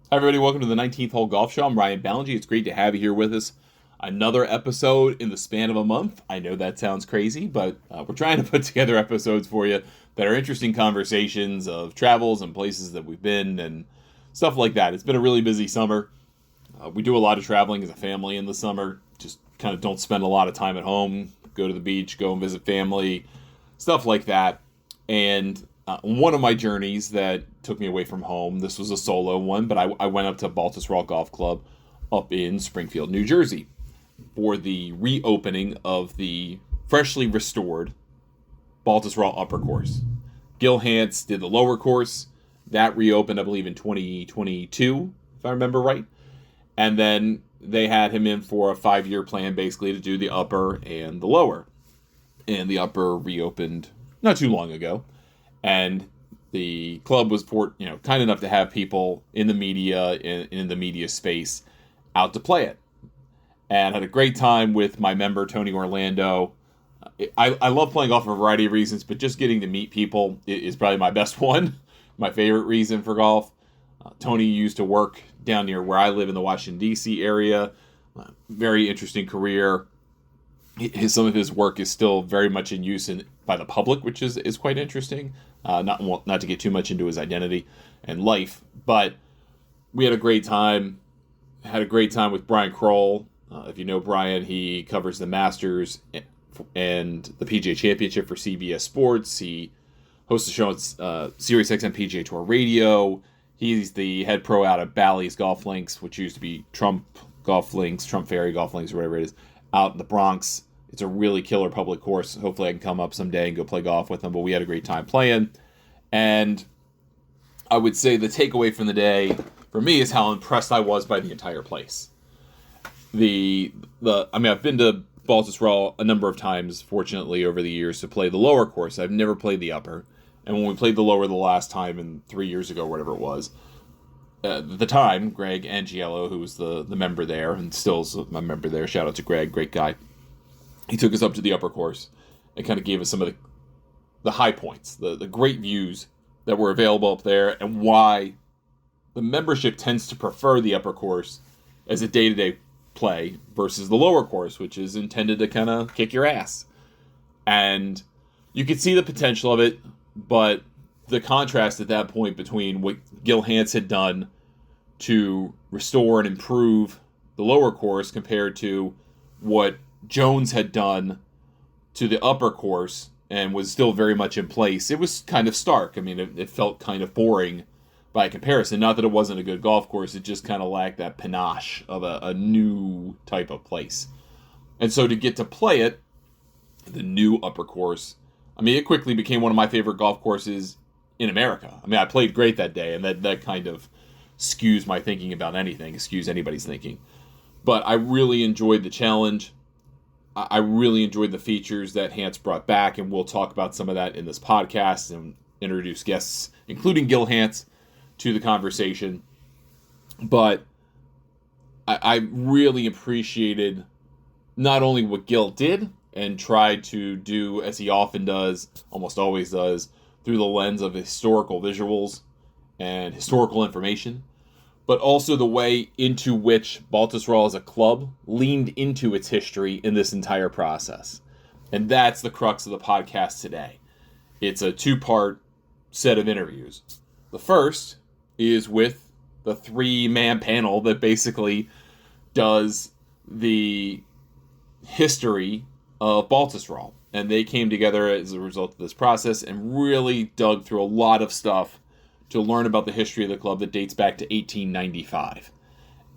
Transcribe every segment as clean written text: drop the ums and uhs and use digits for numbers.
Hi, everybody. Welcome to the 19th Hole Golf Show. I'm Ryan Ballengee. It's great to have you here with us. Another episode in the span of a month. I know that sounds crazy, but we're trying to put together episodes for you that are interesting conversations of travels and places that we've been and stuff like that. It's been a really busy summer. We do a lot of traveling as a family in the summer. Just kind of don't spend a lot of time at home. Go to the beach, go and visit family, stuff like that. And one of my journeys that took me away from home, this was a solo one, but I went up to Baltusrol Golf Club up in Springfield, New Jersey for the reopening of the freshly restored Baltusrol upper course. Gil Hanse did the lower course. That reopened, I believe, in 2022, if I remember right. And then they had him in for a 5-year plan, basically, to do the upper and the lower. And the upper reopened not too long ago. And the club was kind enough to have people in the media, in the media space, out to play it. And had a great time with my member, Tony Orlando. I love playing golf for a variety of reasons, but just getting to meet people is probably my best one. My favorite reason for golf. Tony used to work down near where I live in the Washington, D.C. area. Very interesting career. Some of his work is still very much in use by the public, which is quite interesting. Not to get too much into his identity and life, but we had a great time. Had a great time with Brian Kroll. If you know Brian, he covers the Masters and the PGA Championship for CBS Sports. He hosts a show on SiriusXM PGA Tour Radio. He's the head pro out of Bally's Golf Links, which used to be Trump Golf Links, Trump Ferry Golf Links, or whatever it is, out in the Bronx. It's a really killer public course. Hopefully I can come up someday and go play golf with them, but we had a great time playing. And I would say the takeaway from the day for me is how impressed I was by the entire place. I've been to Baltusrol a number of times, fortunately, over the years to play the lower course. I've never played the upper. And when we played the lower the last time, 3 years ago, whatever it was, at the time, Greg Angiello, who was the member there, and still is my member there, shout out to Greg, great guy, he took us up to the upper course and kind of gave us some of the high points, the great views that were available up there, and why the membership tends to prefer the upper course as a day-to-day play versus the lower course, which is intended to kind of kick your ass. And you could see the potential of it, but the contrast at that point between what Gil Hanse had done to restore and improve the lower course compared to what Jones had done to the upper course and was still very much in place, it was kind of stark. I mean, it felt kind of boring by comparison. Not that it wasn't a good golf course, it just kind of lacked that panache of a new type of place. And so to get to play it, the new upper course, it quickly became one of my favorite golf courses in America. I played great that day, and that kind of skews my thinking about anything, skews anybody's thinking. But I really enjoyed the challenge. I really enjoyed the features that Hanse brought back, and we'll talk about some of that in this podcast and introduce guests, including Gil Hanse, to the conversation. But I really appreciated not only what Gil did and tried to do, as he often does, almost always does, through the lens of historical visuals and historical information, but also the way into which Baltusrol as a club leaned into its history in this entire process. And that's the crux of the podcast today. It's a 2-part set of interviews. The first is with the 3-man panel that basically does the history of Baltusrol. And they came together as a result of this process and really dug through a lot of stuff to learn about the history of the club that dates back to 1895.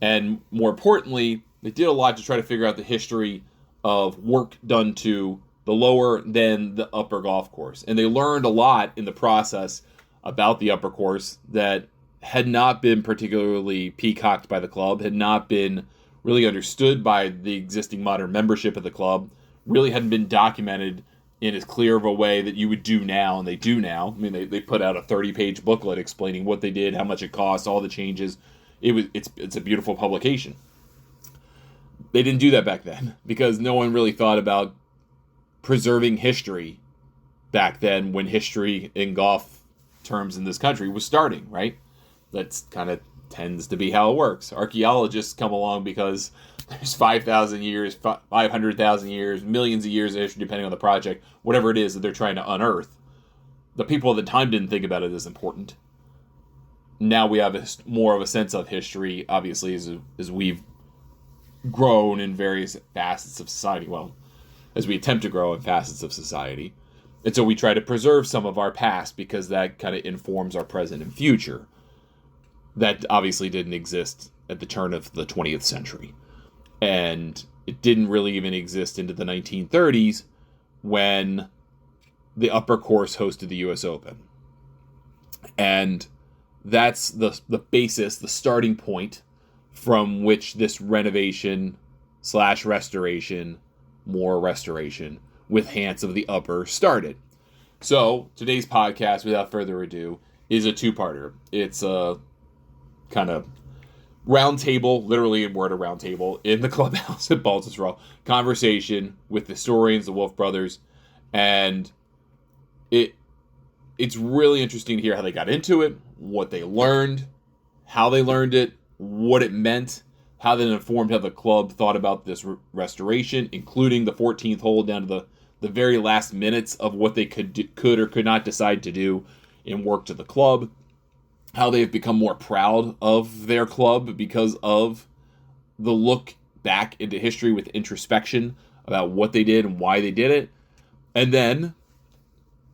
And more importantly, they did a lot to try to figure out the history of work done to the lower than the upper golf course. And they learned a lot in the process about the upper course that had not been particularly peacocked by the club, had not been really understood by the existing modern membership of the club, really hadn't been documented in as clear of a way that you would do now, and they do now. They put out a 30-page booklet explaining what they did, how much it cost, all the changes. It's a beautiful publication. They didn't do that back then because no one really thought about preserving history back then when history in golf terms in this country was starting, right? That's kind of tends to be how it works. Archaeologists come along because there's 5,000 years, 500,000 years, millions of years of history, depending on the project, whatever it is that they're trying to unearth. The people at the time didn't think about it as important. Now we have more of a sense of history, obviously, as we've grown in various facets of society. Well, as we attempt to grow in facets of society. And so we try to preserve some of our past because that kind of informs our present and future. That obviously didn't exist at the turn of the 20th century. And it didn't really even exist into the 1930s when the upper course hosted the U.S. Open. And that's the basis, the starting point from which this renovation / restoration, more restoration, with Hanse of the Upper started. So today's podcast, without further ado, is a two-parter. It's a kind of round table, literally in word, a round table in the clubhouse at Baltusrol, conversation with the historians, the Wolf brothers, and it's really interesting to hear how they got into it, what they learned, how they learned it, what it meant, how that informed how the club thought about this restoration, including the 14th hole down to the very last minutes of what they could or could not decide to do in work to the club, how they've become more proud of their club because of the look back into history with introspection about what they did and why they did it. And then,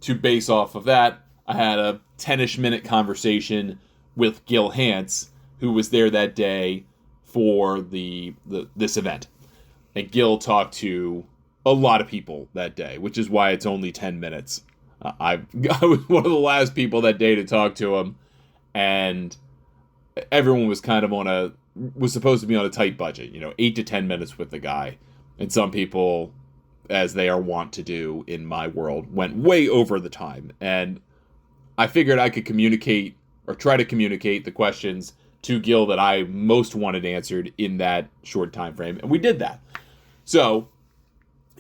to base off of that, I had a 10-ish minute conversation with Gil Hanse, who was there that day for this event. And Gil talked to a lot of people that day, which is why it's only 10 minutes. I was one of the last people that day to talk to him, and everyone was kind of was supposed to be on a tight budget, 8 to 10 minutes with the guy. And some people, as they are wont to do in my world, went way over the time. And I figured I could communicate or try to communicate the questions to Gil that I most wanted answered in that short time frame. And we did that. So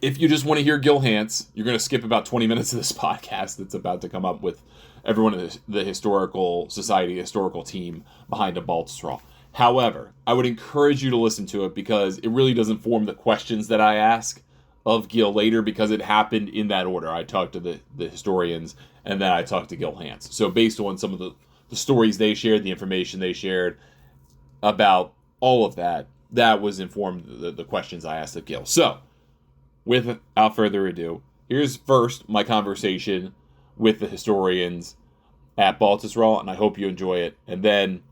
if you just want to hear Gil Hanse, you're going to skip about 20 minutes of this podcast that's about to come up with everyone in the historical society, historical team behind a Baltusrol. However, I would encourage you to listen to it because it really does inform the questions that I ask of Gil later, because it happened in that order. I talked to the historians, and then I talked to Gil Hanse. So based on some of the stories they shared, the information they shared about all of that, that was informed the questions I asked of Gil. So, without further ado, here's first my conversation with the historians at Baltusrol, and I hope you enjoy it. And then,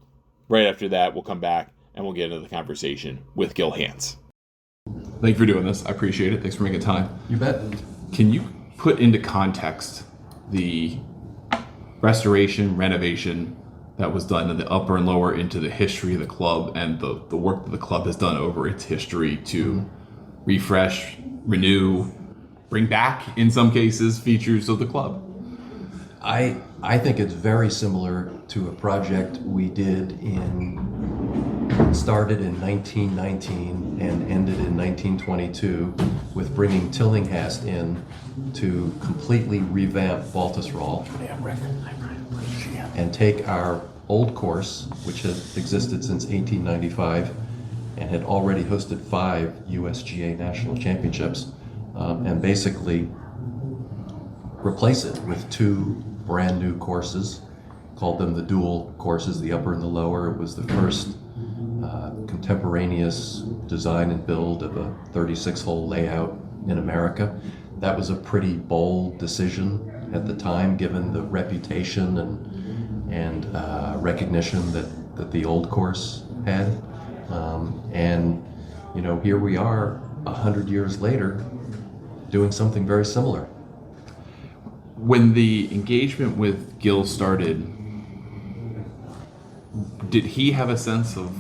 right after that, we'll come back and we'll get into the conversation with Gil Hanse. Thank you for doing this. I appreciate it. Thanks for making time. You bet. Can you put into context the restoration, renovation that was done in the upper and lower into the history of the club and the work that the club has done over its history to refresh, renew, bring back, in some cases, features of the club? I think it's very similar to a project we did started in 1919 and ended in 1922 with bringing Tillinghast in to completely revamp Baltusrol and take our old course, which had existed since 1895 and had already hosted 5 USGA national championships, and basically replace it with 2 brand new courses, called them the dual courses, the upper and the lower. It was the first contemporaneous design and build of a 36-hole layout in America. That was a pretty bold decision at the time, given the reputation and recognition that the old course had. And here we are 100 years later doing something very similar. When the engagement with Gil started, did he have a sense of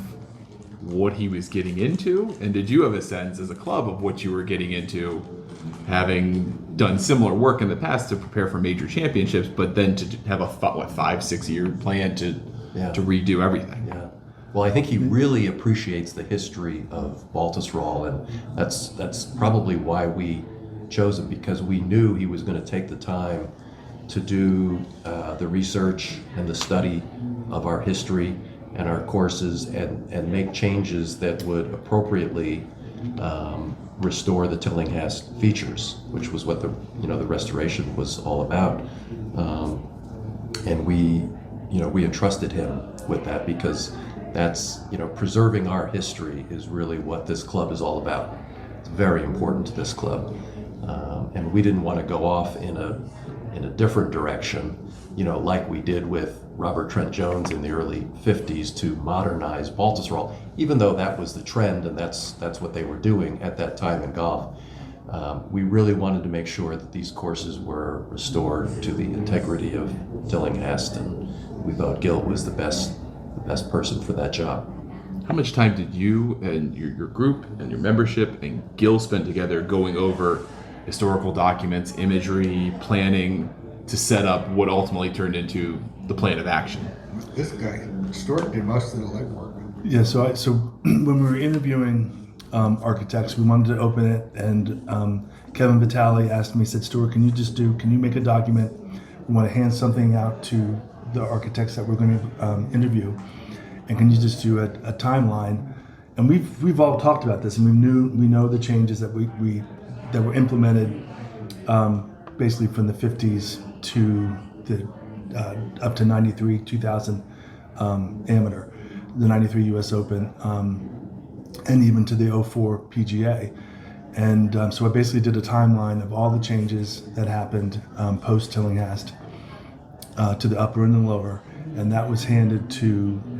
what he was getting into? And did you have a sense as a club of what you were getting into, having done similar work in the past to prepare for major championships, but then to have a 5-6 year plan to redo everything? Yeah. Well, I think he really appreciates the history of Baltusrol, and that's probably why we chose him, because we knew he was going to take the time to do the research and the study of our history and our courses and make changes that would appropriately restore the Tillinghast features, which was what the restoration was all about. And we entrusted him with that because that's, preserving our history is really what this club is all about. It's very important to this club. And we didn't want to go off in a different direction, like we did with Robert Trent Jones in the early 50s to modernize Baltusrol, even though that was the trend and that's what they were doing at that time in golf. We really wanted to make sure that these courses were restored to the integrity of Tillinghast, and we thought Gil was the best person for that job. How much time did you and your group and your membership and Gil spend together going over historical documents, imagery, planning to set up what ultimately turned into the plan of action? This guy, Stuart, did most of the legwork. Yeah, so when we were interviewing architects, we wanted to open it, and Kevin Vitale asked me, he said, Stuart, can you make a document? We want to hand something out to the architects that we're going to interview, and can you just do a timeline? And we've all talked about this, and we know the changes that that were implemented basically from the 50s to the up to 93, 2000 amateur, the 93 US Open, and even to the 04 PGA. And so I basically did a timeline of all the changes that happened post Tillinghast to the upper and the lower, and that was handed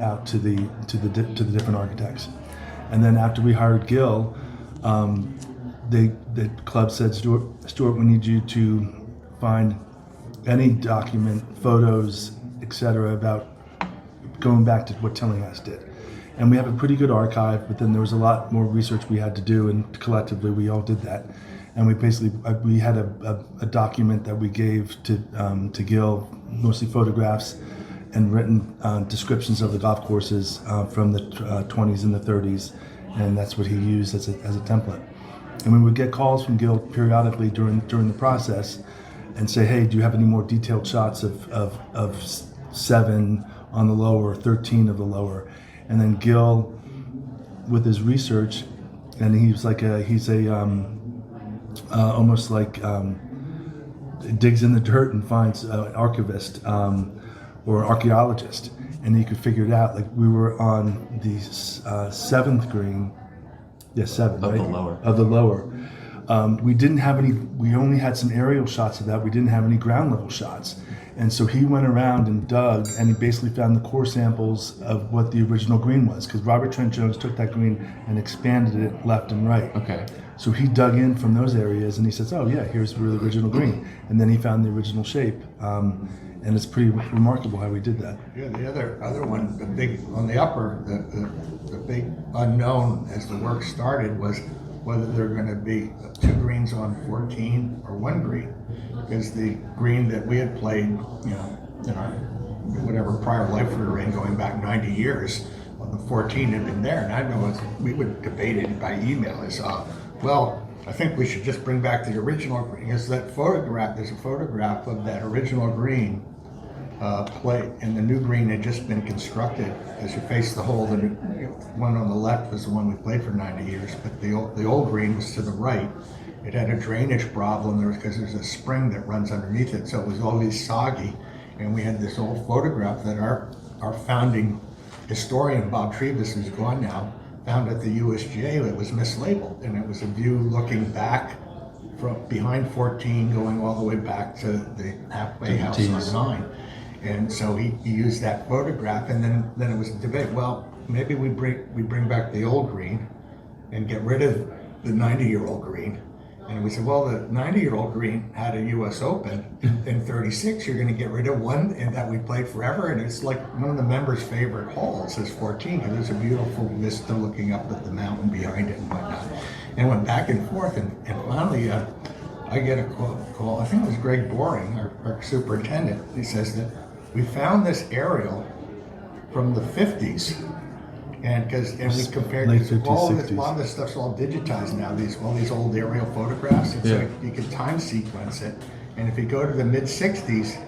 out to the different architects. And then after we hired Gil, the club said, Stuart, we need you to find any document, photos, etc., about going back to what Tillinghast did. And we have a pretty good archive, but then there was a lot more research we had to do, and collectively we all did that. And we had a document that we gave to Gil, mostly photographs and written descriptions of the golf courses from the 20s and the 30s, and that's what he used as a template. And we would get calls from Gil periodically during the process and say, hey, do you have any more detailed shots of 7 on the lower, 13 of the lower? And then Gil, with his research, and he's almost like digs in the dirt and finds an archivist or archaeologist, and he could figure it out. Like, we were on the 7th green, yeah, 7, of right? the lower. We didn't have any. We only had some aerial shots of that. We didn't have any ground level shots, and so he went around and dug, and he basically found the core samples of what the original green was. Because Robert Trent Jones took that green and expanded it left and right. Okay. So he dug in from those areas, and he says, "Oh yeah, here's the original green," and then he found the original shape. And it's pretty remarkable how we did that. Yeah, the other one, the big on the upper, the big unknown as the work started was whether there are going to be 2 greens on 14 or 1 green, because the green that we had played, in our whatever prior life we were in, going back 90 years, on the 14 had been there, and I know we would debate it by email. Well, I think we should just bring back the original green, because that photograph, there's a photograph of that original green play, and the new green had just been constructed. As you face the hole, the one on the left was the one we played for 90 years, but the old green was to the right. It had a drainage problem because there's a spring that runs underneath it, so it was always soggy. And we had this old photograph that our founding historian, Bob Trevis, who's gone now, found at the USGA. It was mislabeled, and it was a view looking back from behind 14, going all the way back to the halfway house on 9. And so he used that photograph, and then it was a debate. Well, maybe we bring back the old green and get rid of the 90-year-old green. And we said, well, the 90-year-old green had a U.S. Open in 36. You're going to get rid of one and that we played forever. And it's like one of the members' favorite holes is 14, because there's a beautiful vista looking up at the mountain behind it and whatnot. And went back and forth, and finally I get a call. I think it was Greg Boring, our superintendent. He says that we found this aerial from the 50s, and we compared late this, 50s, all 60s. this, a lot of this stuff's all digitized now. All these old aerial photographs, and so you can time sequence it. And if you go to the mid 60s,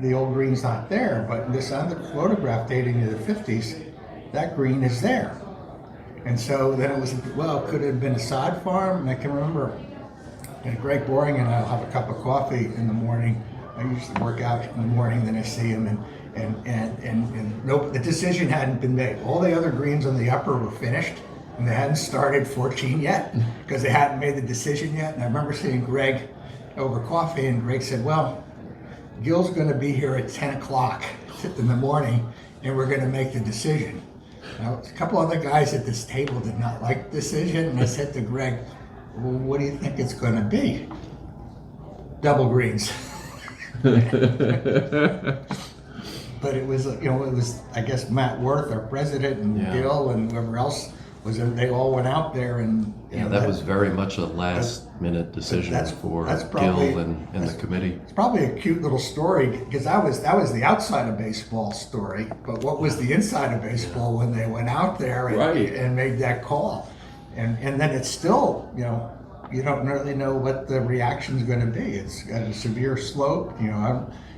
the old green's not there, but this other photograph dating to the 50s, that green is there. And so then it was, well, could it have been a sod farm? And I can remember Greg Boring and I'll have a cup of coffee in the morning. I usually work out in the morning, then I see him, and nope, the decision hadn't been made. All the other greens on the upper were finished, and they hadn't started 14 yet because they hadn't made the decision yet. And I remember seeing Greg over coffee, and Greg said, well, Gil's going to be here at 10 o'clock in the morning, and we're going to make the decision. Now, a couple other guys at this table did not like the decision, and I said to Greg, well, what do you think it's going to be? Double greens. But it was, it was, I guess, Matt Worth, our president, and Gil, and whoever else was in, they all went out there, and that was very much a last-minute decision for Gil and the committee. It's probably a cute little story, because that was the outside of baseball story. But what was the inside of baseball when they went out there and made that call? And then it's still, you don't really know what the reaction is going to be. It's got a severe slope,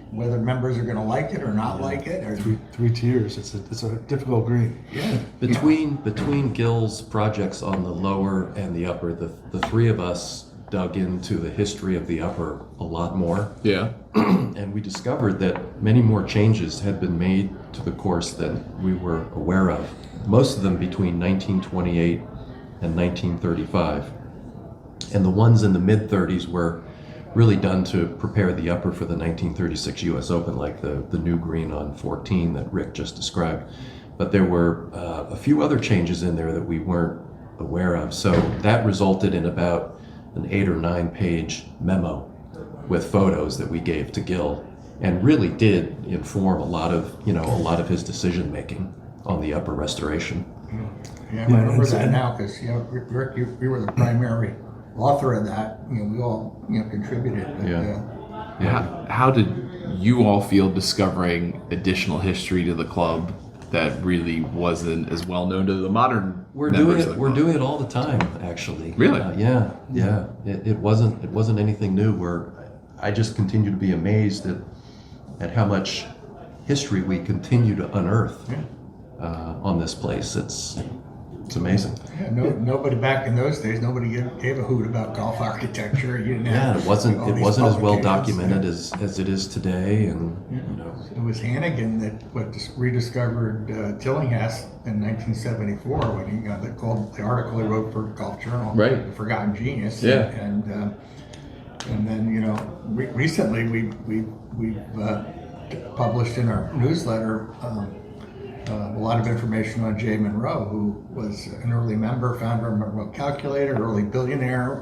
whether members are going to like it or not like it. Or Three tiers. It's a difficult green. Yeah. Between Gil's projects on the lower and the upper, the three of us dug into the history of the upper a lot more. Yeah. And we discovered that many more changes had been made to the course than we were aware of. Most of them between 1928 and 1935. And the ones in the mid-30s were really done to prepare the upper for the 1936 U.S. Open, like the new green on 14 that Rick just described. But there were a few other changes in there that we weren't aware of. So that resulted in about an 8 or 9 page memo with photos that we gave to Gil, and really did inform a lot of his decision making on the upper restoration. Yeah, I remember that now, because Rick, you were the primary author of that. We all contributed. But, How did you all feel discovering additional history to the club that really wasn't as well known to the modern members of the club? We're doing it all the time, actually. Really? Yeah. It wasn't anything new. I just continue to be amazed at how much history we continue to unearth on this place. It's amazing. Yeah, nobody back in those days, nobody gave a hoot about golf architecture. You didn't have it wasn't as well publications. documented as it is today, and It was Hannigan that rediscovered Tillinghast in 1974 when he got the article he wrote for Golf Journal, Right. The Forgotten Genius. Yeah. And then recently we published in our newsletter. A lot of information on Jay Monroe, who was an early member, founder of Monroe Calculator, early billionaire,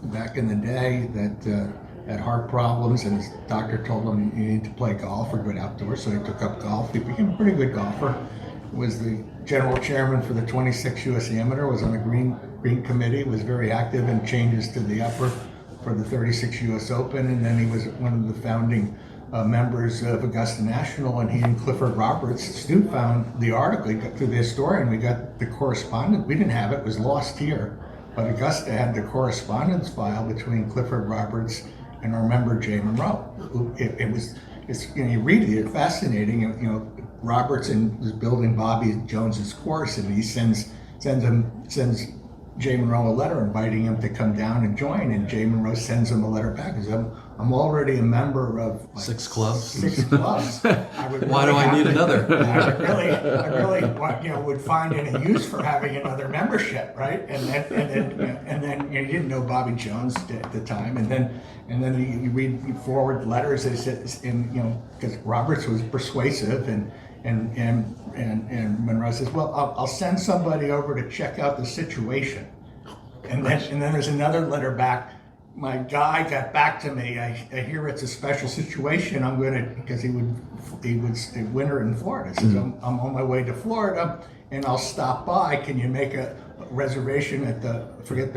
back in the day, that had heart problems, and his doctor told him you need to play golf or go outdoors, so he took up golf. He became a pretty good golfer. Was the general chairman for the 26 U.S. Amateur, was on the green committee, was very active in changes to the upper for the 36 U.S. Open, and then he was one of the founding members of Augusta National, and he and Clifford Roberts, Stu found the article. He got through the historian, we got the correspondence. We didn't have it, was lost here, but Augusta had the correspondence file between Clifford Roberts and our member Jay Monroe. You read it, it's fascinating. Robertson was building Bobby Jones's course, and he sends Jay Monroe a letter inviting him to come down and join, and Jay Monroe sends him a letter back and says, I'm already a member of 6 clubs. 6 clubs. Why do I need another? I really would find any use for having another membership, right? And then you didn't know Bobby Jones at the time, and then you read forward letters. They said, because Roberts was persuasive, and Monroe says, well, I'll send somebody over to check out the situation. And then there's another letter back. My guy got back to me. I hear it's a special situation. I'm going to, because he would winter in Florida. He says, I'm on my way to Florida, and I'll stop by. Can you make a reservation at the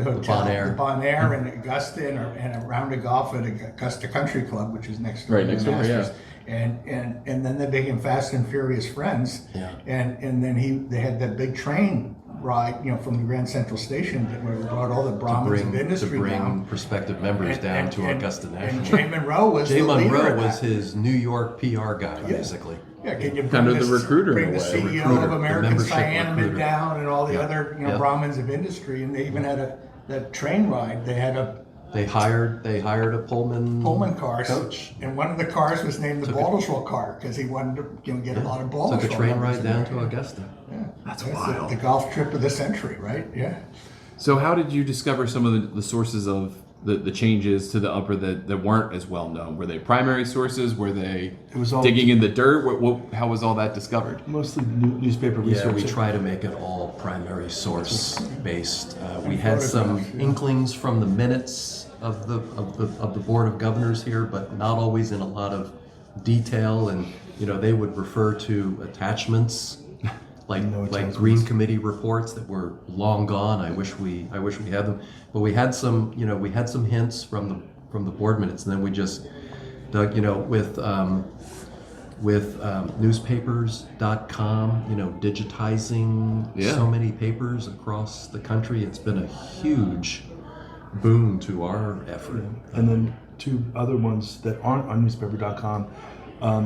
hotel, the Bon Air in Augusta, and a round of golf at Augusta Country Club, which is next door. Right, next door, yeah. And then they became fast and furious friends. Yeah. And then they had that big train ride, from the Grand Central Station, where we brought all the Brahmins of industry to bring down. Prospective members down to Augusta National. And Jay Monroe was Jay the leader Monroe of was that. his New York PR guy, basically. Yeah, can you Kind of the recruiter bring in a the way. CEO Recruiter, of the American membership Cyanamid recruiter. down and all the Yeah. other Yeah. Brahmins of industry, and they even had that train ride. They had They hired a Pullman cars, coach. and one of the cars was named the Baltusrol car because he wanted to get a lot of Baltusrol. Took a train members ride in down there. to Augusta. Yeah, That's That's wild. The golf trip of the century, right? Yeah. So how did you discover some of the sources of the changes to the upper that weren't as well known? Were they primary sources? Were they It was all digging in the dirt? How was all that discovered? mostly newspaper Yeah, research. we try to make it all primary source based. We had some photographs, yeah. inklings from the minutes of the Board of Governors here, but not always in a lot of detail. And they would refer to attachments, like attachments. Green Committee reports that were long gone. I wish we had them, but we had some hints from the board minutes, and then we just dug with newspapers.com, digitizing so many papers across the country. It's been a huge boon to our effort. And then two other ones that aren't on newspaper.com.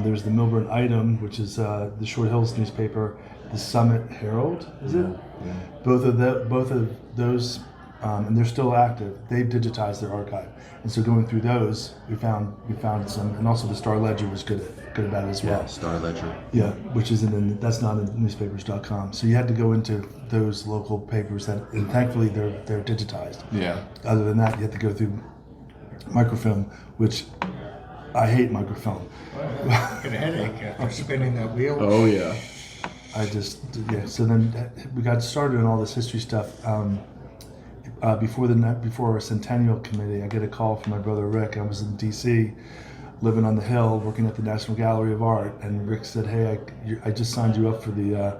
There's the Milburn Item, which is the Short Hills newspaper, the Summit Herald, is it? Yeah. Both of those, and they're still active. They've digitized their archive, and so going through those, we found some, and also the Star Ledger was good about it as well. Yeah, Star Ledger. Yeah, which isn't that's not in newspapers.com. So you had to go into those local papers and thankfully they're digitized. Yeah. Other than that, you have to go through microfilm, which I hate microfilm. Get a headache after spinning that wheel. Oh yeah. So then we got started on all this history stuff. Before our centennial committee, I get a call from my brother Rick. I was in D.C. living on the Hill, working at the National Gallery of Art, and Rick said, "Hey, I just signed you up for the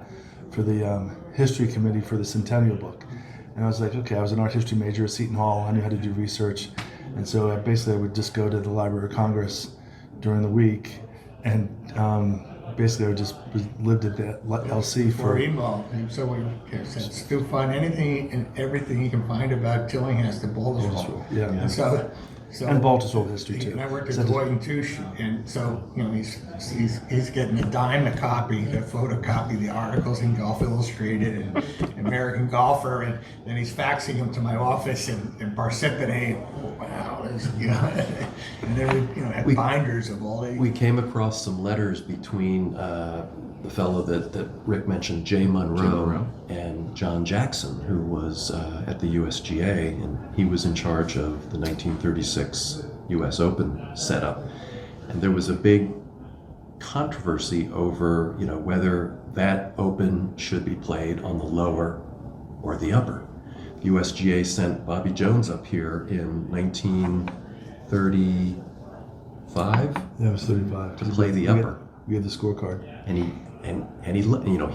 history committee for the centennial book." And I was like, "Okay." I was an art history major at Seton Hall. I knew how to do research, and so I would just go to the Library of Congress during the week, and basically I just lived at the LC For for. email, and so we said, "Stu, find anything and everything you can find about Tillinghast and Baltusrol." Yeah. And so And Baltusrol history too. And I worked So at Deloitte and Touche, and so he's getting a dime a copy to photocopy the articles in Golf Illustrated and American Golfer, and then he's faxing them to my office in Parsippany. Wow, and then we had binders of all the. We came across some letters between the fellow that Rick mentioned, Jay Monroe, and John Jackson, who was at the USGA, and he was in charge of the 1936 U.S. Open setup. And there was a big controversy over, whether that Open should be played on the lower or the upper. The USGA sent Bobby Jones up here in 1935 Yeah, it was 35 to play the upper. We had the scorecard. And he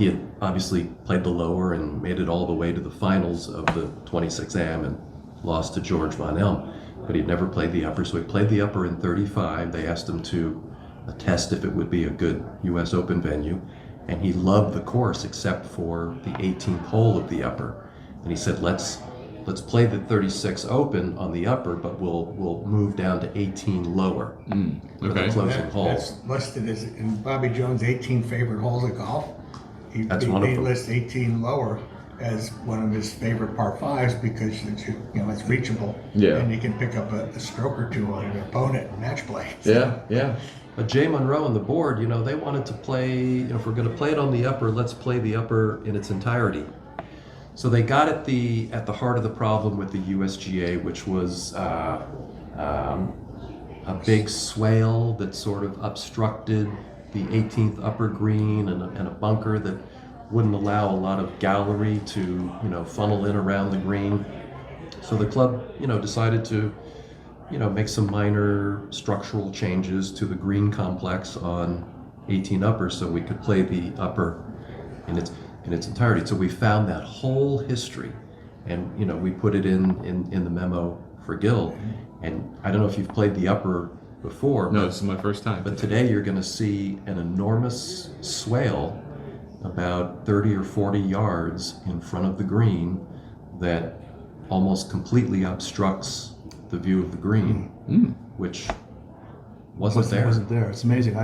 had obviously played the lower and made it all the way to the finals of the 26 Am and lost to George Von Elm, but he'd never played the upper. So he played the upper in 35. They asked him to attest if it would be a good U.S. Open venue, and he loved the course except for the 18th hole of the upper. And he said, let's play the 36 Open on the upper, but we'll move down to 18 lower for the closing hole. That's listed as in Bobby Jones' 18 favorite holes of golf. That's one of He them. lists 18 lower as one of his favorite par fives because it's reachable. Yeah. And you can pick up a stroke or two on your opponent in match play. Yeah. But Jay Monroe and the board, they wanted to play, if we're going to play it on the upper, let's play the upper in its entirety. So they got at the heart of the problem with the USGA, which was a big swale that sort of obstructed the 18th upper green and a bunker that wouldn't allow a lot of gallery to funnel in around the green. So the club decided to make some minor structural changes to the green complex on 18 upper so we could play the upper in its entirety. So we found that whole history, and we put it in the memo for Gil. And I don't know if you've played the upper before. No, this is my first time. But today you're going to see an enormous swale about 30 or 40 yards in front of the green that almost completely obstructs the view of the green, which wasn't there. Wasn't there. It's amazing.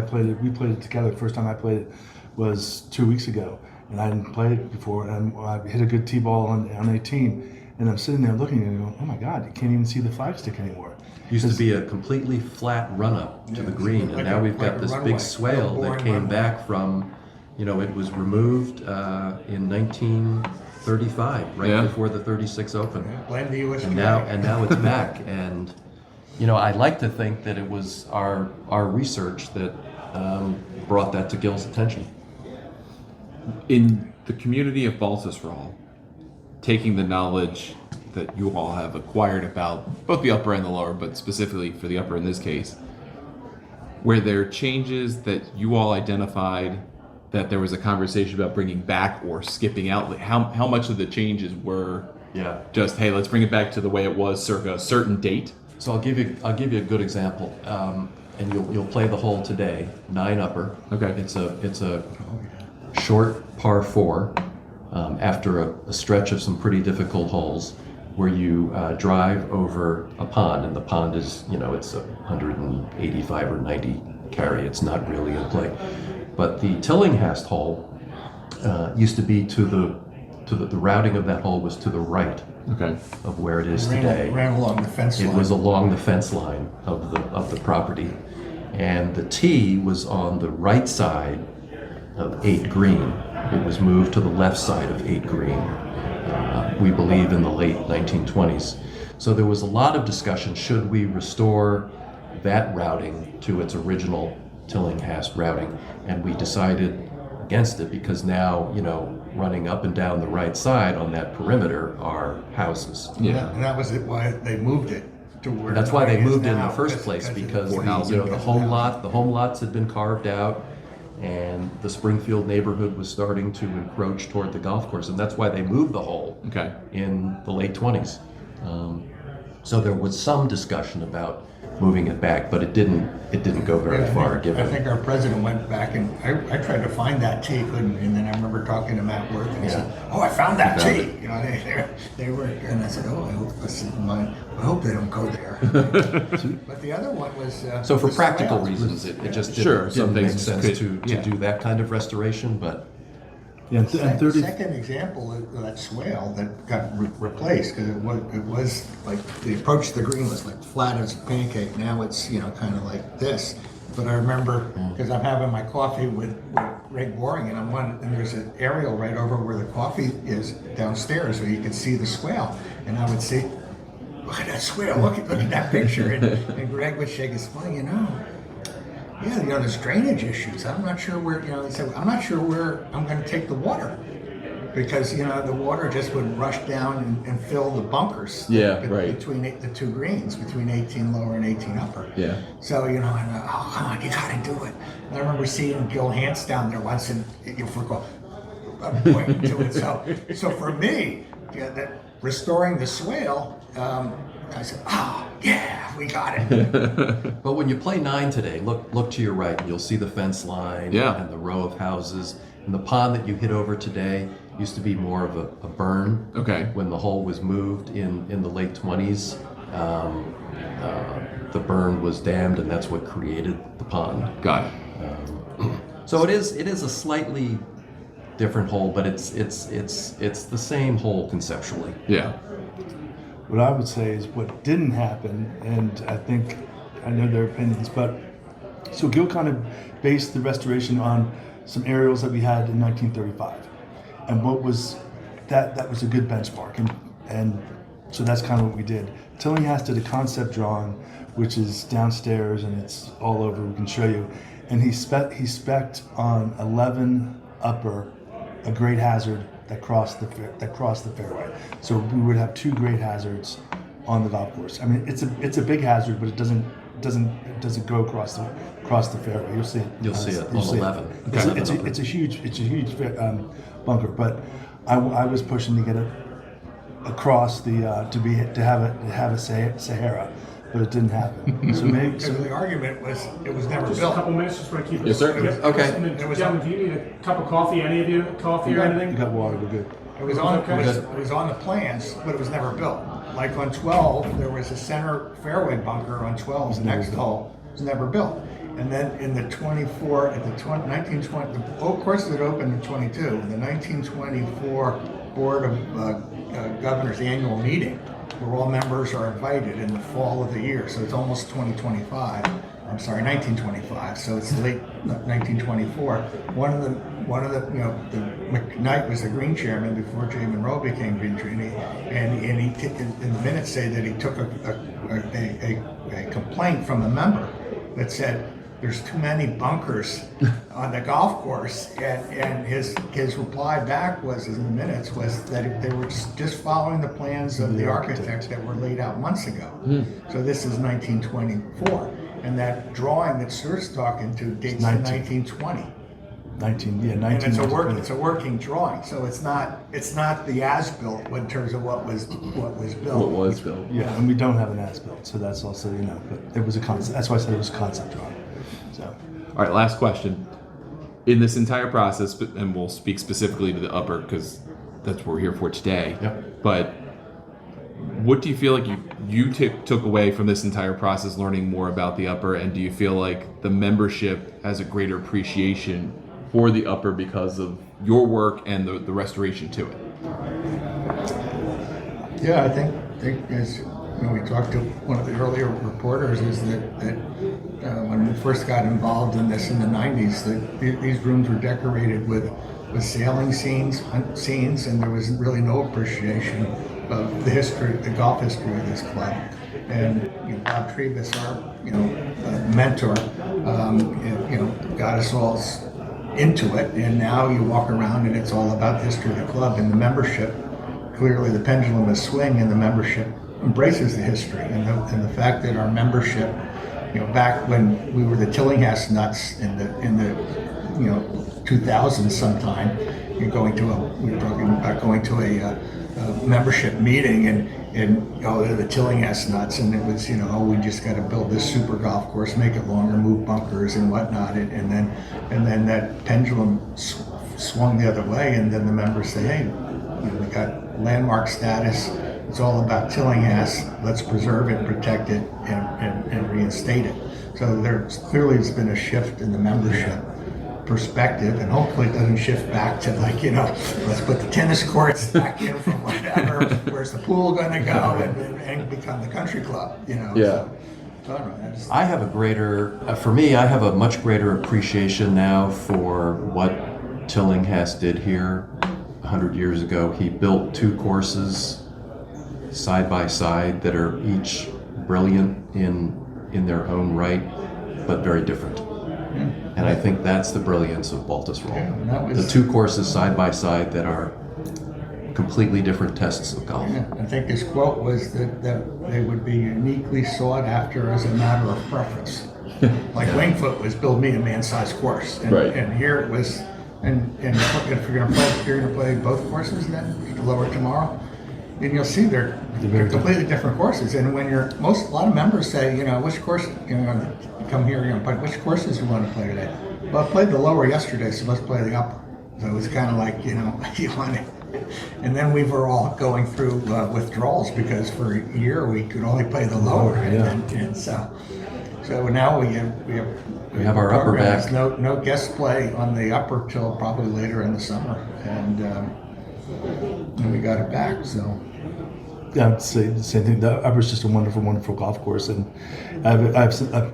We played it together. The first time I played it was 2 weeks ago, and I hadn't played it before. And I hit a good tee ball on 18, and I'm sitting there looking and going, oh my God, you can't even see the flagstick anymore. Used to be a completely flat run-up to the green, and now we've got this big swale that came back from, it was removed in 1935, right before the 36 Open. Blame the U.S. And now it's back. And I like to think that it was our research that brought that to Gil's attention. In the community of Baltusrol, taking the knowledge that you all have acquired about both the upper and the lower, but specifically for the upper in this case, were there changes that you all identified that there was a conversation about bringing back or skipping out? Like how much of the changes were just, hey, let's bring it back to the way it was circa a certain date? So I'll give you a good example, and you'll play the hole today, 9 upper. Okay. It's a short par 4 after a stretch of some pretty difficult holes, where you drive over a pond, and the pond is, it's 185 or 90 carry. It's not really in play. But the Tillinghast hole used to be to the routing of that hole was to the right of where it is today. Ran along the fence line. It was along the fence line of the property, and the tee was on the right side of 8 green. It was moved to the left side of 8 green. We believe in the late 1920s. So there was a lot of discussion, should we restore that routing to its original Tillinghast routing? And we decided against it, because now, running up and down the right side on that perimeter are houses. Yeah. And that was why they moved it to where That's why they it is moved it in now, the first place, because the home lots had been carved out, and the Springfield neighborhood was starting to encroach toward the golf course, and that's why they moved the hole in the late 20s. So there was some discussion about moving it back, but it didn't go very far. I think our president went back, and I tried to find that tee, couldn't, and then I remember talking to Matt Worth, and he said, "Oh, I found that tee." They were, and I said, "Oh, I hope they don't go there." But the other one was so for the practical swale. reasons, it just Sure, didn't make things sense could- to do that kind of restoration, but. Yeah, The and 30. second example of that swale that got replaced, because it was like the approach to the green was like flat as a pancake. Now it's kind of like this. But I remember, because I'm having my coffee with Greg Boring, and there's an aerial right over where the coffee is downstairs, so you can see the swale. And I would say, "Look at that swale! Look at that picture!" And Greg would shake his funny, Yeah, there's drainage issues. I'm not sure where, he said, I'm not sure where I'm going to take the water, because, the water just would rush down and fill the bunkers between the 2 greens, between 18 lower and 18 upper. Yeah. So, I'm like, oh, come on, you got to do it. And I remember seeing Gil Hanse down there once, and you forgot, I'm pointing to it. So for me, that restoring the swale, I said, yeah, we got it. But when you play 9 today, look to your right, and you'll see the fence line and the row of houses. And the pond that you hit over today used to be more of a burn. Okay. When the hole was moved in the late 20s, the burn was dammed, and that's what created the pond. Got it. So it is a slightly different hole, but it's the same hole conceptually. Yeah. What I would say is what didn't happen, and I know their opinions, but so Gil kind of based the restoration on some aerials that we had in 1935, and what was that was a good benchmark, and so that's kind of what we did. Tillinghast did a concept drawing, which is downstairs and it's all over. We can show you, and he spec'd on 11 upper, a great hazard that crossed the fairway. So we would have 2 great hazards on the golf course. I mean, it's a big hazard, but it doesn't go across the fairway. You'll see it. You'll see it on 11. It's a huge bunker. But I was pushing to get it across to have a Sahara, but it didn't happen. So maybe Because the argument was it was never Just a built. couple minutes, just want to keep it. Yes, sir. Yep. Okay. And then, It was gentlemen, do you need a cup of coffee? Any of you? Coffee or we anything? got water. We're good. It was on Okay. it was on the plans, but it was never built. Like on 12, there was a center fairway bunker on 12's. The next hole was never built. And then in the 24, at the 1920, the whole courses that opened in 22, the 1924 Board of Governors annual meeting, where all members are invited in the fall of the year. So it's almost 2025. I'm sorry, 1925. So it's late 1924. One of the the McKnight was the green chairman before Jay Monroe became green chairman, and he in the minutes say that he took a complaint from a member that said there's too many bunkers on the golf course, and his reply back was, in the minutes, was that they were just following the plans of the architects that were laid out months ago. So this is 1924, and that drawing that Stuart's talking to dates to 1920. 19. And it's a working drawing, so it's not the as-built in terms of what was built. What was built? Yeah, and we don't have an as-built, so that's also, but it was a concept. That's why I said it was a concept drawing. So, All right, last question. In this entire process, and we'll speak specifically to the upper because that's what we're here for today. Yep. But what do you feel like you took away from this entire process, learning more about the upper, and do you feel like the membership has a greater appreciation for the upper because of your work and the restoration to it? Yeah, I think as we talked to one of the earlier reporters, is that when we first got involved in this in the 90s, that these rooms were decorated with sailing scenes, and there was really no appreciation of the golf history of this club. And Bob Trebus, our mentor, got us all into it, and now you walk around and it's all about the history of the club and the membership. Clearly the pendulum is swinging and the membership embraces the history, and the fact that our membership, back when we were the Tillinghast Nuts in the 2000s sometime, we were talking about going to a membership meeting, and they're the Tillinghast Nuts, and it was we just got to build this super golf course, make it longer, move bunkers and whatnot, and then that pendulum swung the other way, and then the members say, hey, we got landmark status. It's all about Tillinghast. Let's preserve it, protect it, and reinstate it. So there's been a shift in the membership perspective, and hopefully it doesn't shift back to let's put the tennis courts back in from whatever. Where's the pool going to go, and become the country club? Yeah. So I don't know. I have I have a much greater appreciation now for what Tillinghast did here 100 years ago. He built two courses side by side that are each brilliant in their own right, but very different. And I think that's the brilliance of Baltusrol. Yeah, the two courses side by side that are completely different tests of golf. Yeah, I think his quote was that they would be uniquely sought after as a matter of preference. Like Wingfoot was build me a man-sized course, and here it was. And if you're gonna play both courses, then lower tomorrow, and you'll see they're completely different courses. And when a lot of members say, which course, come here, which courses you want to play today? Well, I played the lower yesterday, so let's play the upper. So it was kind of like, you want to. And then we were all going through withdrawals because for a year we could only play the lower, and so now we have our upper back. No guest play on the upper till probably later in the summer, and we got it back. So. Yeah, I'd say the same thing. The upper's just a wonderful, wonderful golf course, and I have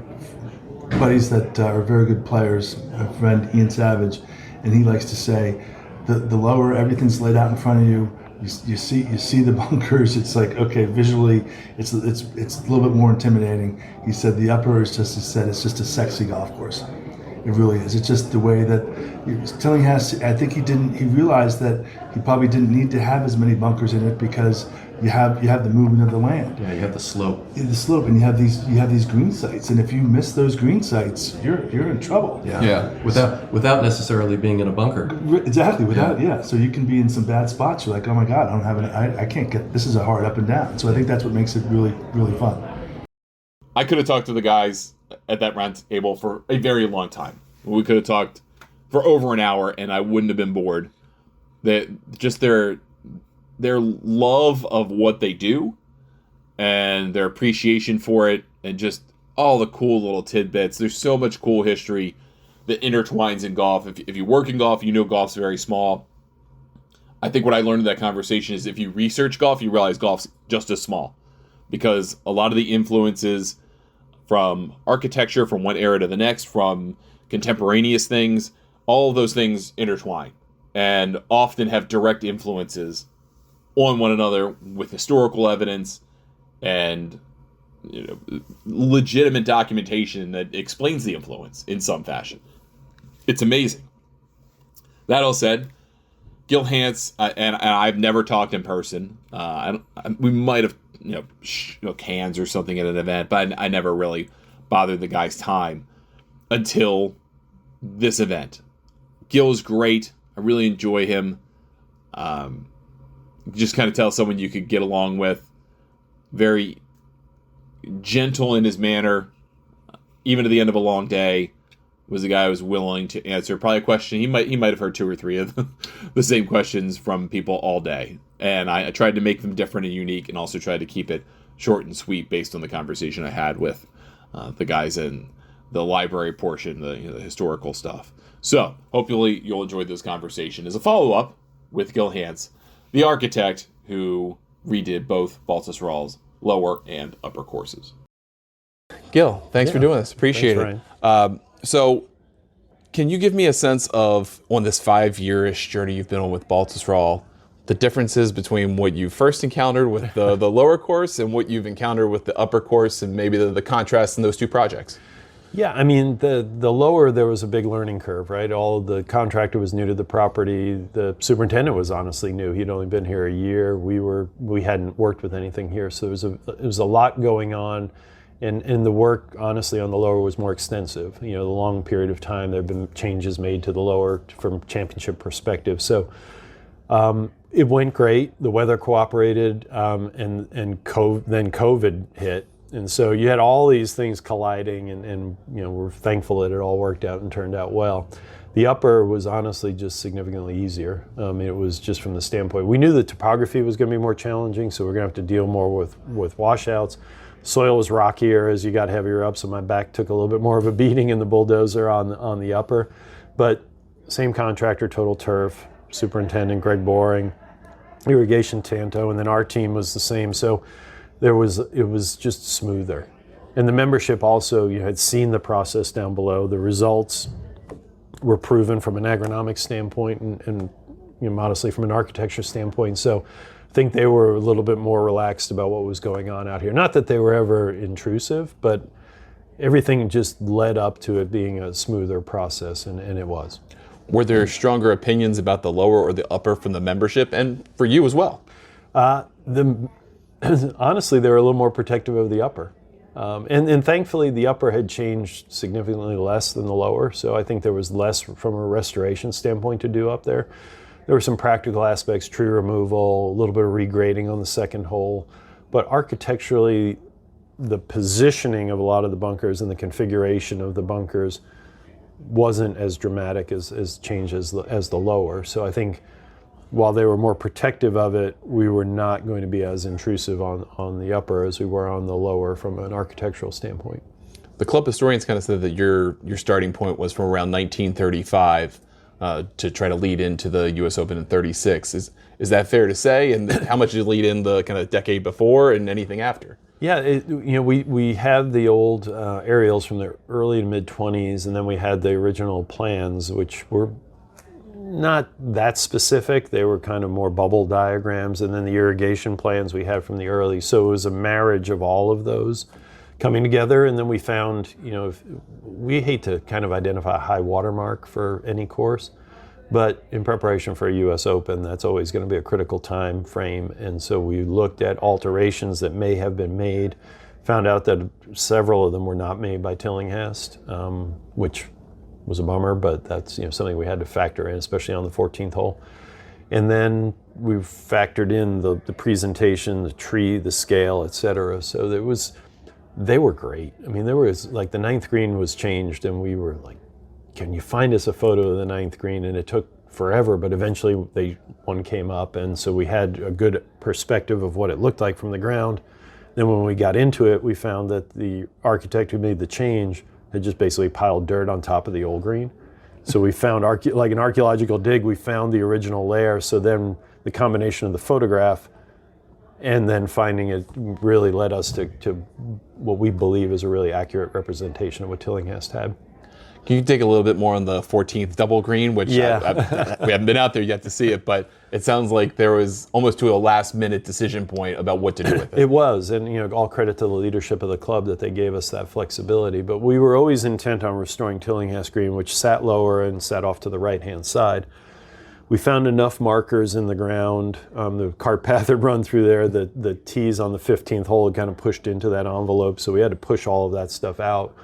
buddies that are very good players. A friend, Ian Savage, and he likes to say, the lower, everything's laid out in front of you. You see the bunkers. It's like, okay, visually, it's a little bit more intimidating. He said the upper is just it's just a sexy golf course. It really is. It's just the way that Tillinghast. I think he realized that he probably didn't need to have as many bunkers in it because you have the movement of the land. Yeah, you have the slope. The slope, and you have these green sites, and if you miss those green sites, you're in trouble. Yeah. Without necessarily being in a bunker. Exactly. So you can be in some bad spots. You're like, oh my God, I can't get. This is a hard up and down. So I think that's what makes it really, really fun. I could have talked to the guys at that round table for a very long time. We could have talked for over an hour, and I wouldn't have been bored. That just their love of what they do, and their appreciation for it, and just all the cool little tidbits. There's so much cool history that intertwines in golf. If you work in golf, you know golf's very small. I think what I learned in that conversation is if you research golf, you realize golf's just as small, because a lot of the influences from architecture, from one era to the next, from contemporaneous things, all of those things intertwine and often have direct influences on one another with historical evidence and legitimate documentation that explains the influence in some fashion. It's amazing. That all said, Gil Hanse, and I've never talked in person. We might have, shook hands or something at an event, but I never really bothered the guy's time until this event. Gil's great. I really enjoy him. Just kind of tell someone you could get along with. Very gentle in his manner, even at the end of a long day. Was the guy who was willing to answer probably a question he might have heard 2 or 3 of the same questions from people all day, and I tried to make them different and unique, and also tried to keep it short and sweet based on the conversation I had with the guys in the library portion, the historical stuff. So hopefully you'll enjoy this conversation as a follow-up with Gil Hanse, the architect who redid both Baltusrol's lower and upper courses. Gil, thanks for doing this. Appreciate it. So can you give me a sense of, on this 5-year-ish journey you've been on with Baltusrol, the differences between what you first encountered with the lower course and what you've encountered with the upper course, and maybe the contrast in those two projects? Yeah, I mean, the lower, there was a big learning curve, right? All of the contractor was new to the property. The superintendent was honestly new. He'd only been here a year. We hadn't worked with anything here, so it was a lot going on. And the work, honestly, on the lower was more extensive. The long period of time, there have been changes made to the lower from championship perspective. So it went great. The weather cooperated, and then COVID hit. And so you had all these things colliding, and we're thankful that it all worked out and turned out well. The upper was honestly just significantly easier. It was just from the standpoint, we knew the topography was going to be more challenging, so we're going to have to deal more with washouts. Soil was rockier as you got heavier up, so my back took a little bit more of a beating in the bulldozer on the upper. But same contractor, Total Turf, superintendent Greg Boring, irrigation Tanto, and then our team was the same. So it was just smoother. And the membership also, had seen the process down below. The results were proven from an agronomic standpoint and modestly from an architecture standpoint. So I think they were a little bit more relaxed about what was going on out here. Not that they were ever intrusive, but everything just led up to it being a smoother process, and it was. Were there stronger opinions about the lower or the upper from the membership, and for you as well? Honestly, they were a little more protective of the upper. And thankfully, the upper had changed significantly less than the lower, so I think there was less from a restoration standpoint to do up there. There were some practical aspects, tree removal, a little bit of regrading on the second hole, but architecturally, the positioning of a lot of the bunkers and the configuration of the bunkers wasn't as dramatic as change as the lower. So I think while they were more protective of it, we were not going to be as intrusive on the upper as we were on the lower from an architectural standpoint. The club historians kind of said that your starting point was from around 1935 to try to lead into the U.S. Open in 36. Is that fair to say? And how much did you lead in the kind of decade before and anything after? Yeah, we had the old aerials from the early to mid-20s, and then we had the original plans, which were not that specific. They were kind of more bubble diagrams, and then the irrigation plans we had from the early. So it was a marriage of all of those coming together, and then we found, we hate to kind of identify a high watermark for any course, but in preparation for a U.S. Open, that's always going to be a critical time frame, and so we looked at alterations that may have been made, found out that several of them were not made by Tillinghast, which was a bummer, but that's something we had to factor in, especially on the 14th hole. And then we factored in the presentation, the tree, the scale, etc. So they were great. I mean, there was like the ninth green was changed, and we were like, can you find us a photo of the ninth green? And it took forever, but eventually one came up, and so we had a good perspective of what it looked like from the ground. Then when we got into it, we found that the architect who made the change had just basically piled dirt on top of the old green. So we found, like an archaeological dig, we found the original layer. So then the combination of the photograph and then finding it really led us to what we believe is a really accurate representation of what Tillinghast had. Can you dig a little bit more on the 14th double green, which Yeah. we haven't been out there yet to see it, but it sounds like there was almost to a last-minute decision point about what to do with it. It was, and all credit to the leadership of the club that they gave us that flexibility. But we were always intent on restoring Tillinghast Green, which sat lower and sat off to the right-hand side. We found enough markers in the ground. The cart path had run through there. The tees on the 15th hole had kind of pushed into that envelope, so we had to push all of that stuff out.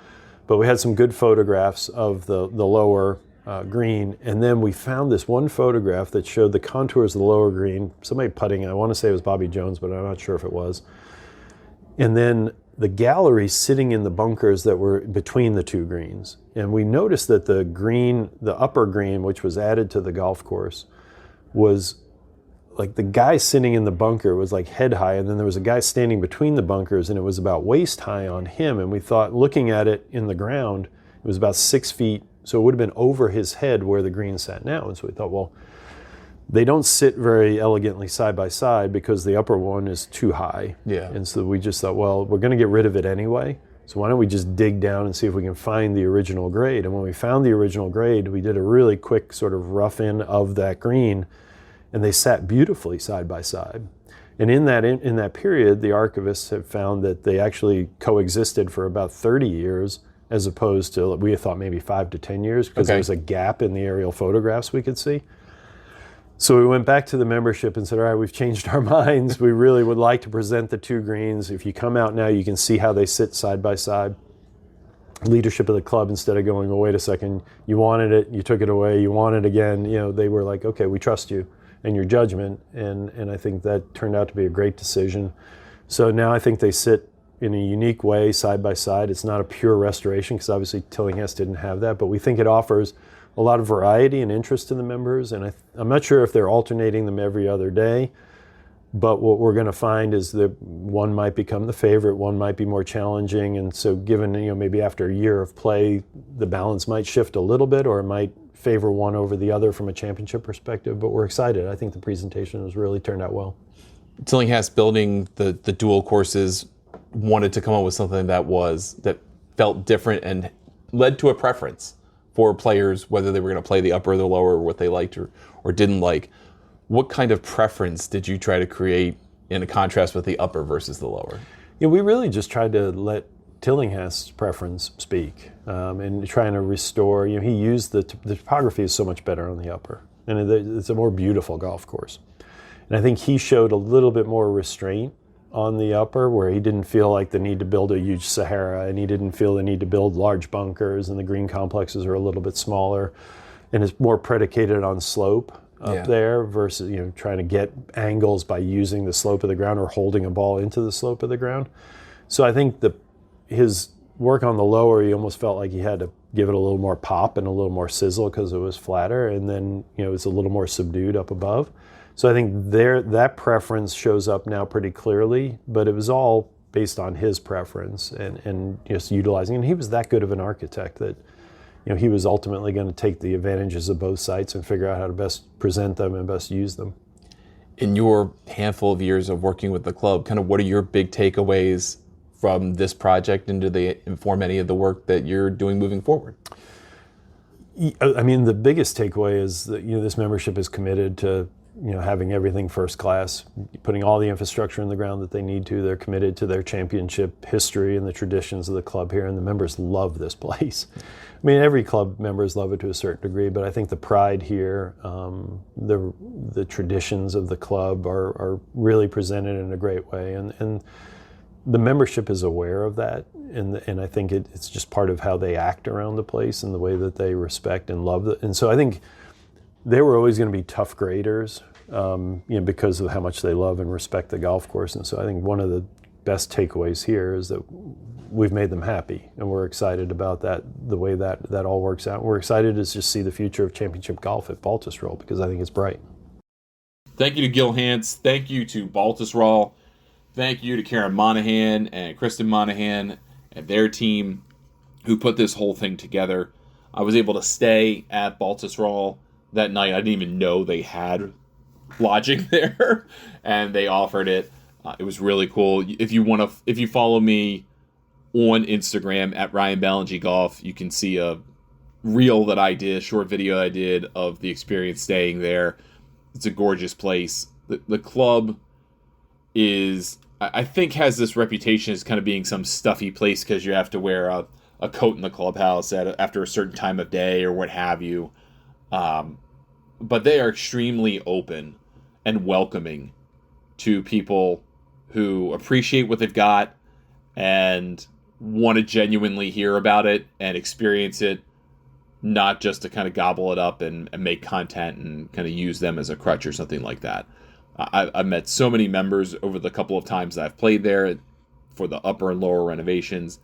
But we had some good photographs of the lower green, and then we found this one photograph that showed the contours of the lower green. Somebody putting, I want to say it was Bobby Jones, but I'm not sure if it was. And then the gallery sitting in the bunkers that were between the two greens. And we noticed that the green, the upper green, which was added to the golf course, was like the guy sitting in the bunker was like head high, and then there was a guy standing between the bunkers, and it was about waist high on him. And we thought, looking at it in the ground, it was about 6 feet, so it would have been over his head where the green sat now. And so we thought, well, they don't sit very elegantly side by side because the upper one is too high. Yeah. And so we just thought, well, we're going to get rid of it anyway, so why don't we just dig down and see if we can find the original grade. And when we found the original grade, we did a really quick sort of rough in of that green, and they sat beautifully side by side. And in that period, the archivists have found that they actually coexisted for about 30 years, as opposed to, we thought maybe 5 to 10 years, because there was a gap in the aerial photographs we could see. So we went back to the membership and said, all right, we've changed our minds. We really would like to present the two greens. If you come out now, you can see how they sit side by side. Leadership of the club, instead of going, well, wait a second, you wanted it, you took it away, you want it again, they were like, okay, we trust you and your judgment. And I think that turned out to be a great decision. So now I think they sit in a unique way side by side. It's not a pure restoration, because obviously Tillinghast didn't have that, but we think it offers a lot of variety and interest to the members. And I'm not sure if they're alternating them every other day, but what we're going to find is that one might become the favorite, one might be more challenging. And so given, maybe after a year of play, the balance might shift a little bit, or it might favor one over the other from a championship perspective. But we're excited. I think the presentation has really turned out well. Tillinghast, building the dual courses, wanted to come up with something that felt different and led to a preference for players, whether they were going to play the upper or the lower, or what they liked or didn't like. What kind of preference did you try to create in a contrast with the upper versus the lower? We really just tried to let Tillinghast's preference speak, and trying to restore. He used the topography is so much better on the upper, and it's a more beautiful golf course. And I think he showed a little bit more restraint on the upper, where he didn't feel like the need to build a huge Sahara, and he didn't feel the need to build large bunkers, and the green complexes are a little bit smaller, and it's more predicated on slope up there versus trying to get angles by using the slope of the ground or holding a ball into the slope of the ground. So I think his work on the lower, he almost felt like he had to give it a little more pop and a little more sizzle because it was flatter, and then it's a little more subdued up above. So I think that preference shows up now pretty clearly, but it was all based on his preference and just utilizing. And he was that good of an architect that he was ultimately going to take the advantages of both sites and figure out how to best present them and best use them. In your handful of years of working with the club, kind of what are your big takeaways from this project, and do they inform any of the work that you're doing moving forward? I mean, the biggest takeaway is that this membership is committed to having everything first class, putting all the infrastructure in the ground that they need to. They're committed to their championship history and the traditions of the club here, and the members love this place. I mean, every club members love it to a certain degree, but I think the pride here, the traditions of the club are really presented in a great way, and the membership is aware of that, and I think it's just part of how they act around the place and the way that they respect and love it. And so I think they were always going to be tough graders, because of how much they love and respect the golf course. And so I think one of the best takeaways here is that we've made them happy, and we're excited about that, the way that all works out. We're excited to just see the future of championship golf at Baltusrol, because I think it's bright. Thank you to Gil Hanse. Thank you to Baltusrol. thank you to Karen Monahan and Kristen Monahan and their team who put this whole thing together. I was able to stay at Baltusrol that night. I didn't even know they had lodging there, and they offered it. It was really cool. If you follow me on Instagram at Ryan Ballengee Golf, you can see a reel that I did, a short video I did of the experience staying there. It's a gorgeous place. The club is, I think, has this reputation as kind of being some stuffy place because you have to wear a coat in the clubhouse after a certain time of day or what have you. But they are extremely open and welcoming to people who appreciate what they've got and want to genuinely hear about it and experience it, not just to kind of gobble it up and make content and kind of use them as a crutch or something like that. I've met so many members over the couple of times that I've played there for the upper and lower renovations.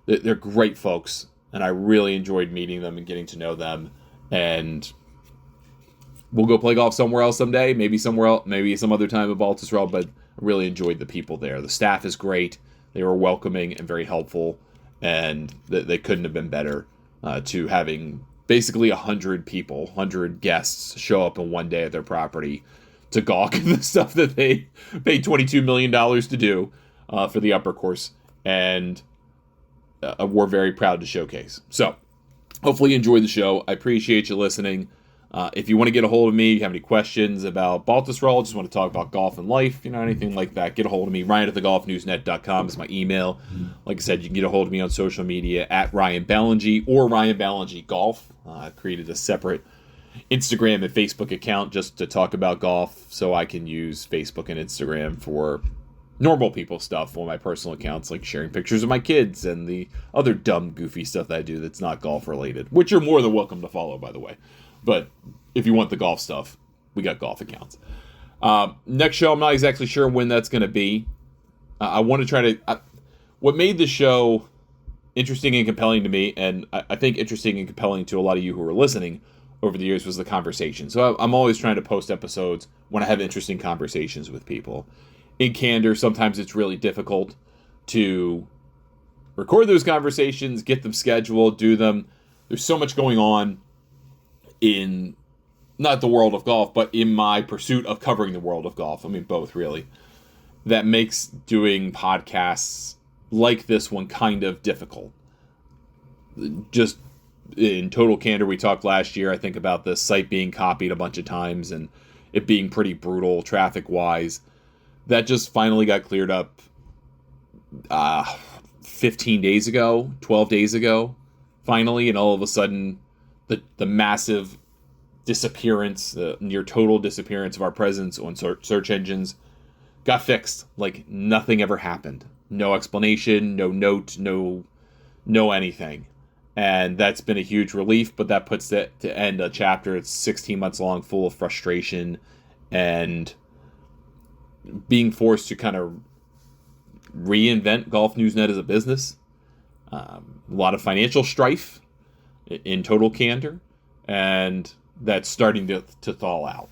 They're great folks, and I really enjoyed meeting them and getting to know them. And we'll go play golf somewhere else someday, maybe somewhere else, maybe some other time at Baltusrol, but I really enjoyed the people there. The staff is great. They were welcoming and very helpful, and they couldn't have been better to having basically 100 people, 100 guests show up in one day at their property to gawk at the stuff that they paid $22 million to do for the upper course, and we're very proud to showcase. So hopefully you enjoyed the show. I appreciate you listening. If you want to get a hold of me, you have any questions about Baltusrol, just want to talk about golf and life, anything like that, get a hold of me. Ryan@thegolfnewsnet.com is my email. Like I said, you can get a hold of me on social media at Ryan Ballengee or Ryan Ballengee Golf. I've created a separate Instagram and Facebook account just to talk about golf, so I can use Facebook and Instagram for normal people stuff on my personal accounts, like sharing pictures of my kids and the other dumb, goofy stuff that I do that's not golf related, which you're more than welcome to follow, by the way. But if you want the golf stuff, we got golf accounts. Next show, I'm not exactly sure when that's going to be. I want to try to... what made the show interesting and compelling to me, and I think interesting and compelling to a lot of you who are listening over the years, was the conversation. So I'm always trying to post episodes when I have interesting conversations with people. In candor, sometimes it's really difficult to record those conversations, get them scheduled, do them. There's so much going on in not the world of golf, but in my pursuit of covering the world of golf. I mean, both really. That makes doing podcasts like this one kind of difficult. Just in total candor, we talked last year, I think, about the site being copied a bunch of times and it being pretty brutal traffic-wise. That just finally got cleared up 15 days ago, 12 days ago, finally, and all of a sudden the massive disappearance, near total disappearance of our presence on search engines got fixed. Like nothing ever happened. No explanation, no note, no anything. And that's been a huge relief, but that puts it to end a chapter. It's 16 months long, full of frustration and being forced to kind of reinvent Golf Newsnet as a business. A lot of financial strife in total candor, and that's starting to thaw out.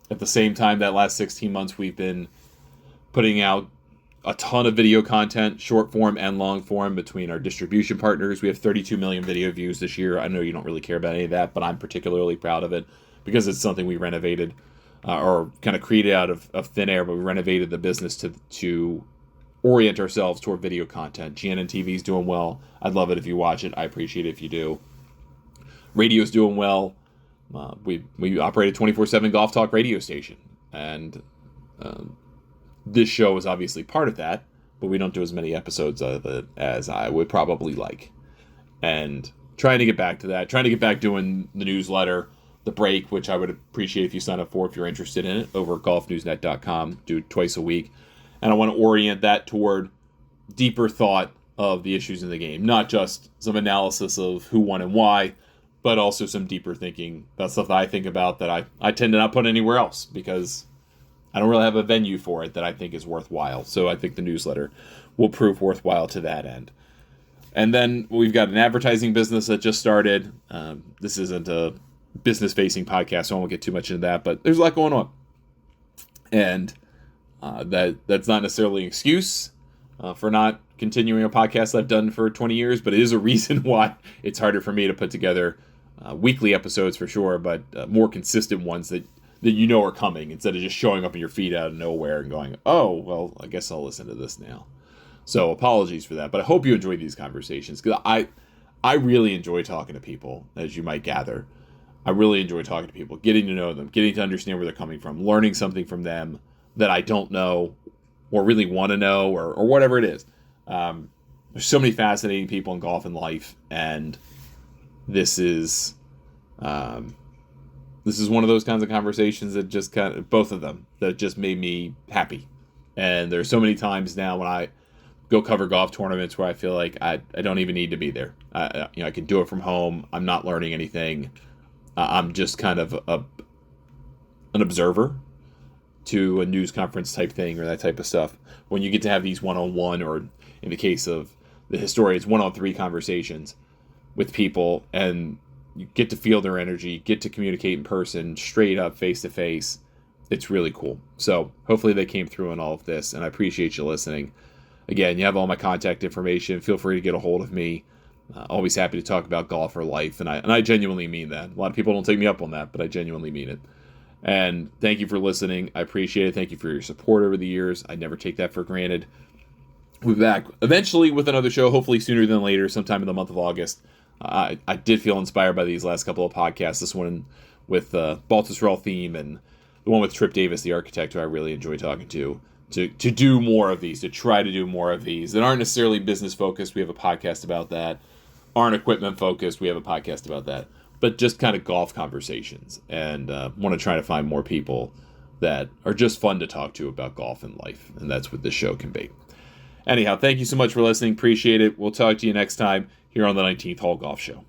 At the same time, that last 16 months, we've been putting out a ton of video content, short form and long form, between our distribution partners. We have 32 million video views this year. I know you don't really care about any of that, but I'm particularly proud of it because it's something we renovated or kind of created out of thin air, but we renovated the business to orient ourselves toward video content. GNN TV is doing well. I'd love it if you watch it. I appreciate it if you do. Radio's doing well. We operate a 24/7 golf talk radio station, and this show is obviously part of that, but we don't do as many episodes of it as I would probably like. And trying to get back to that, trying to get back doing the newsletter, The Break, which I would appreciate if you sign up for if you're interested in it, over at golfnewsnet.com. Do it twice a week. And I want to orient that toward deeper thought of the issues in the game, not just some analysis of who won and why, but also some deeper thinking about stuff that I think about that I tend to not put anywhere else because I don't really have a venue for it that I think is worthwhile. So I think the newsletter will prove worthwhile to that end. And then we've got an advertising business that just started. This isn't a business-facing podcast, so I won't get too much into that, but there's a lot going on. And That's not necessarily an excuse for not continuing a podcast I've done for 20 years, but it is a reason why it's harder for me to put together weekly episodes for sure, but more consistent ones that you know are coming, instead of just showing up in your feed out of nowhere and going, oh, well, I guess I'll listen to this now. So apologies for that, but I hope you enjoy these conversations, because I really enjoy talking to people, as you might gather. I really enjoy talking to people, getting to know them, getting to understand where they're coming from, learning something from them that I don't know or really want to know, or whatever it is. There's so many fascinating people in golf and life, and this is one of those kinds of conversations that just both of them, that just made me happy. And there's so many times now when I go cover golf tournaments where I feel like I don't even need to be there. I can do it from home. I'm not learning anything. I'm just kind of an observer to a news conference type thing or that type of stuff. When you get to have these one-on-one, or in the case of the historians, 1-on-3 conversations with people, and you get to feel their energy, get to communicate in person, straight up, face to face, it's really cool. So hopefully they came through in all of this, and I appreciate you listening. Again, you have all my contact information. Feel free to get a hold of me. Always happy to talk about golf or life, and I genuinely mean that. A lot of people don't take me up on that, but I genuinely mean it. And thank you for listening. I appreciate it. Thank you for your support over the years. I never take that for granted. We'll be back eventually with another show, hopefully sooner than later, sometime in the month of August. I did feel inspired by these last couple of podcasts. This one with Baltusrol theme, and the one with Trip Davis, the architect, who I really enjoy talking to do more of these, to try to do more of these that aren't necessarily business focused. We have a podcast about that. Aren't equipment focused. We have a podcast about that. But just kind of golf conversations, and want to try to find more people that are just fun to talk to about golf and life. And that's what this show can be. Anyhow, thank you so much for listening. Appreciate it. We'll talk to you next time here on the 19th Hole Golf Show.